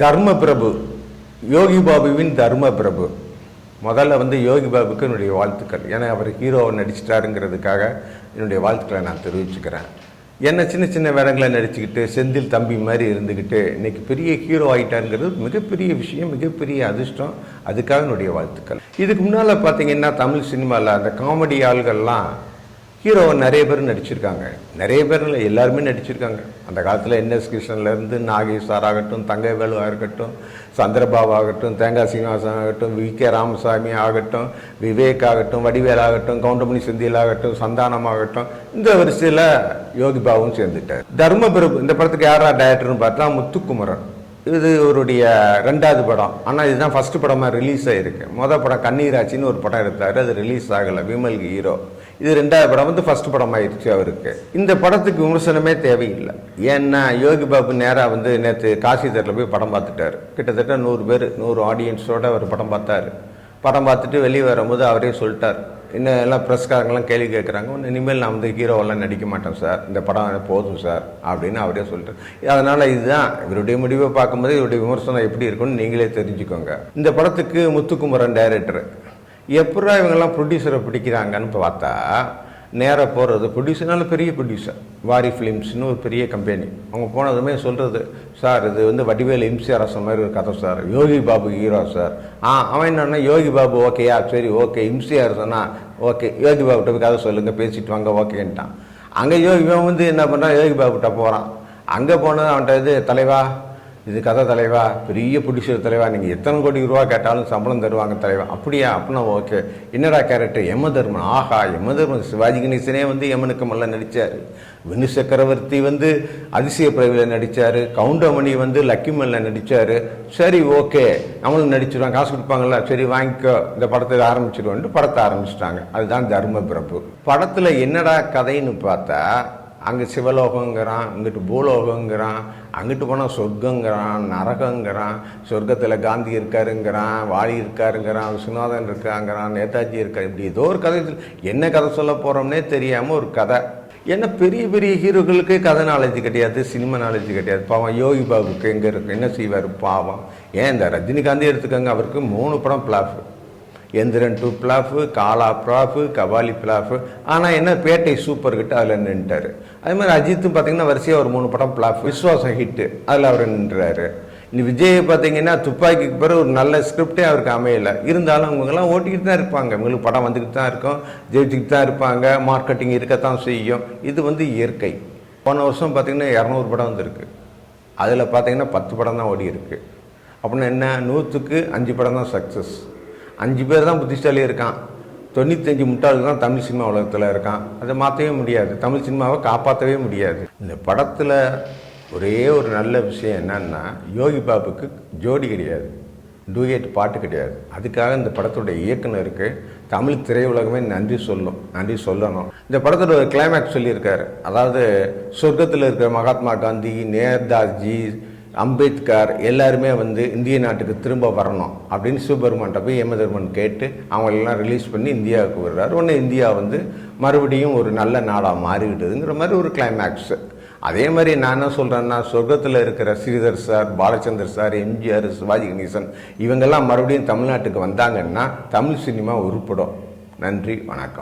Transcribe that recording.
தர்ம பிரபு, யோகி பாபுவின் தர்ம பிரபு. முதல்ல யோகி பாபுக்கு என்னுடைய வாழ்த்துக்கள். ஏன்னா அவர் ஹீரோவை நடிச்சிட்டாருங்கிறதுக்காக என்னுடைய வாழ்த்துக்களை நான் தெரிவிச்சுக்கிறேன். என்ன சின்ன சின்ன வேடங்களை நடிச்சுக்கிட்டு செந்தில் தம்பி மாதிரி இருந்துக்கிட்டு இன்றைக்கி பெரிய ஹீரோ ஆகிட்டாருங்கிறது மிகப்பெரிய விஷயம், மிகப்பெரிய அதிர்ஷ்டம். அதுக்காக என்னுடைய வாழ்த்துக்கள். இதுக்கு முன்னால் பார்த்தீங்கன்னா தமிழ் சினிமாவில் அந்த காமெடி ஆள்கள்லாம் ஹீரோவை நிறைய பேர் நடிச்சிருக்காங்க. நிறைய பேர் இல்லை, எல்லாருமே நடிச்சிருக்காங்க. அந்த காலத்தில் என்எஸ் கிருஷ்ணன்லேருந்து நாகேஷ் சார் ஆகட்டும், தங்கவேலுவாக இருக்கட்டும், சந்திரபாபு ஆகட்டும், தேங்காய் சீனிவாசன் ஆகட்டும், வி.கே. ராமசாமி ஆகட்டும், விவேக் ஆகட்டும், வடிவேல் ஆகட்டும், கவுண்டமணி செந்தில் ஆகட்டும், சந்தானம் ஆகட்டும், இந்த வரிசையில் யோகி பாபுவும் சேர்ந்துட்டார். தர்மபிரபு இந்த படத்துக்கு யாரா டைரக்டர்னு பார்த்தா முத்துக்குமரன். இது அவருடைய 2வது படம். ஆனால் இதுதான் ஃபஸ்ட்டு படமாக ரிலீஸ் ஆகிருக்கு. படம் கண்ணீராட்சின்னு ஒரு படம் எடுத்தார், அது ரிலீஸ் ஆகலை, விமல் ஹீரோ. இது 2வது படம் ஃபஸ்ட் படம் ஆயிடுச்சு அவருக்கு. இந்த படத்துக்கு விமர்சனமே தேவையில்லை. ஏன்னா யோகி பாபு நேராக நேற்று காசி தேரில் போய் படம் பார்த்துட்டார். கிட்டத்தட்ட 100 பேர் 100 ஆடியன்ஸோடு அவர் படம் பார்த்தார். படம் பார்த்துட்டு வெளியே வரும்போது அவரே சொல்லிட்டார், இன்னும் எல்லாம் ப்ரெஸ்காரங்கெல்லாம் கேள்வி கேட்குறாங்க, இனிமேல் நான் ஹீரோவெல்லாம் நடிக்க மாட்டேன் சார், இந்த படம் போதும் சார் அப்படின்னு அவரே சொல்லிட்டார். அதனால் இதுதான் இவருடைய முடிவை பார்க்கும்போது இவருடைய விமர்சனம் எப்படி இருக்குன்னு நீங்களே தெரிஞ்சுக்கோங்க. இந்த படத்துக்கு முத்துக்குமரன் டைரக்டர். எப்படா இவங்கெல்லாம் ப்ரொடியூசரை பிடிக்கிறாங்கன்னு பார்த்தா நேராக போகிறது ப்ரொடியூசர்னால பெரிய ப்ரொடியூசர் வாரி ஃபிலிம்ஸ்னு ஒரு பெரிய கம்பெனி. அவங்க போனதுமே சொல்கிறது, சார் இது வடிவேலு எம்சிஆர் மாதிரி ஒரு கதை sir, Yogi Babu hero sir. அவன் என்னன்னா யோகி பாபு ஓகேயா, சரி ஓகே, எம்சிஆர் சொன்னால் ஓகே, யோகி பாபுகிட்ட போய் கதை சொல்லுங்கள், பேசிட்டு வாங்க ஓகேன்ட்டான். அங்கே இவன் என்ன பண்ணுறான், யோகி பாபுகிட்ட போகிறான். அங்கே போனது அவன்கிட்ட தலைவா இது கதை தலைவா, பெரிய ப்ரொடியூசர் தலைவா, நீங்கள் எத்தனை கோடி ரூபா கேட்டாலும் சம்பளம் தருவாங்க தலைவா. அப்படியா, அப்படின்னா ஓகே. என்னடா கேரக்டர், யமதர்மன். ஆஹா, யமதர்மன் சிவாஜி கணேசனே யமனுக்கு மல்ல நடித்தார். வினு சக்கரவர்த்தி அதிசய பிறவியில் நடித்தார். கவுண்டமணி லக்கிமல்ல நடித்தார். சரி ஓகே, அவங்களும் நடிச்சிடுவாங்க, காசு கொடுப்பாங்கல்ல, சரி வாங்கிக்கோ, இந்த படத்தை ஆரம்பிச்சிடுவோன்ட்டு படத்தை ஆரம்பிச்சிட்டாங்க. அதுதான் தர்ம பிரபு. படத்தில் என்னடா கதைன்னு பார்த்தா, அங்கே சிவலோகங்கிறான், இங்கிட்டு பூலோகங்கிறான், அங்கிட்டு போனால் சொர்க்கங்கிறான், நரகங்கிறான், சொர்க்கத்தில் காந்தி இருக்காருங்கிறான், வாலி இருக்காருங்கிறான், விஸ்வநாதன் இருக்காங்கிறான், நேதாஜி இருக்கார். இப்படி ஏதோ ஒரு கதை, என்ன கதை சொல்ல போகிறோம்னே தெரியாமல் ஒரு கதை. ஏன்னா பெரிய பெரிய ஹீரோக்களுக்கு கதை நாலேஜ் கிடையாது, சினிமா நாலேஜ் கிடையாது. பாவம் யோகி பாபுக்கு எங்கே இருக்கு, என்ன செய்வார் பாவம். ஏன் இந்த ரஜினிகாந்தே எடுத்துக்கோங்க, அவருக்கு 3 படம் பிளாஃப். எந்திரன் 2 பிளாஃபு, காலா பிளாஃபு, கபாலி பிளாஃபு. ஆனால் என்ன பேட்டை சூப்பர் ஹிட், அதில் நின்றுட்டார். அதே மாதிரி அஜித்தும் பார்த்தீங்கன்னா வரிசையாக ஒரு 3 படம் பிளாஃப். விஸ்வாசம் ஹிட்டு, அதில் அவர் நின்றுறாரு. இந்த விஜய் பார்த்தீங்கன்னா துப்பாக்கிக்கு பிறகு ஒரு நல்ல ஸ்கிரிப்டே அவருக்கு அமையலை. இருந்தாலும் அவங்கெல்லாம் ஓட்டிக்கிட்டு தான் இருப்பாங்க, இவங்களுக்கு படம் வந்துக்கிட்டு தான் இருக்கும், ஜெயிச்சுக்கிட்டு தான் இருப்பாங்க, மார்க்கெட்டிங் இருக்கத்தான் செய்யும். இது இயற்கை. போன வருஷம் பார்த்திங்கன்னா 200 படம் வந்துருக்கு. அதில் பார்த்தீங்கன்னா 10 படம் தான் ஓடி இருக்குது. அப்படின்னா என்ன, 100க்கு 5 படம் தான் சக்ஸஸ். 5 பேர் தான் புத்திசாலியாக இருக்கான், 95 முட்டாளுக்கு தான் தமிழ் சினிமா உலகத்தில் இருக்கான். அதை மாற்றவே முடியாது, தமிழ் சினிமாவை காப்பாற்றவே முடியாது. இந்த படத்தில் ஒரே ஒரு நல்ல விஷயம் என்னன்னா, யோகி பாபுக்கு ஜோடி கிடையாது, டூயட் பாட்டு கிடையாது. அதுக்காக இந்த படத்துடைய இயக்குனருக்கு தமிழ் திரையுலகமே நன்றி சொல்லணும். இந்த படத்தோட ஒரு கிளைமேக்ஸ் சொல்லியிருக்காரு. அதாவது சொர்க்கத்தில் இருக்கிற மகாத்மா காந்தி, நேதாஜி, அம்பேத்கர் எல்லாருமே இந்திய நாட்டுக்கு திரும்ப வரணும் அப்படின்னு சிவபெருமான்கிட்ட போய் யமதர்மன் கேட்டு அவங்களெல்லாம் ரிலீஸ் பண்ணி இந்தியாவுக்கு வர்றாரு. உடனே இந்தியா மறுபடியும் ஒரு நல்ல நாடாக மாறிவிடுதுங்கிற மாதிரி ஒரு கிளைமேக்ஸ். அதே மாதிரி நான் என்ன சொல்கிறேன்னா, சொர்க்கத்தில் இருக்கிற ஸ்ரீதர் சார், பாலச்சந்தர் சார், எம்ஜிஆர், சிவாஜி கணேசன் இவங்கெல்லாம் மறுபடியும் தமிழ்நாட்டுக்கு வந்தாங்கன்னா தமிழ் சினிமா உருப்படும். நன்றி, வணக்கம்.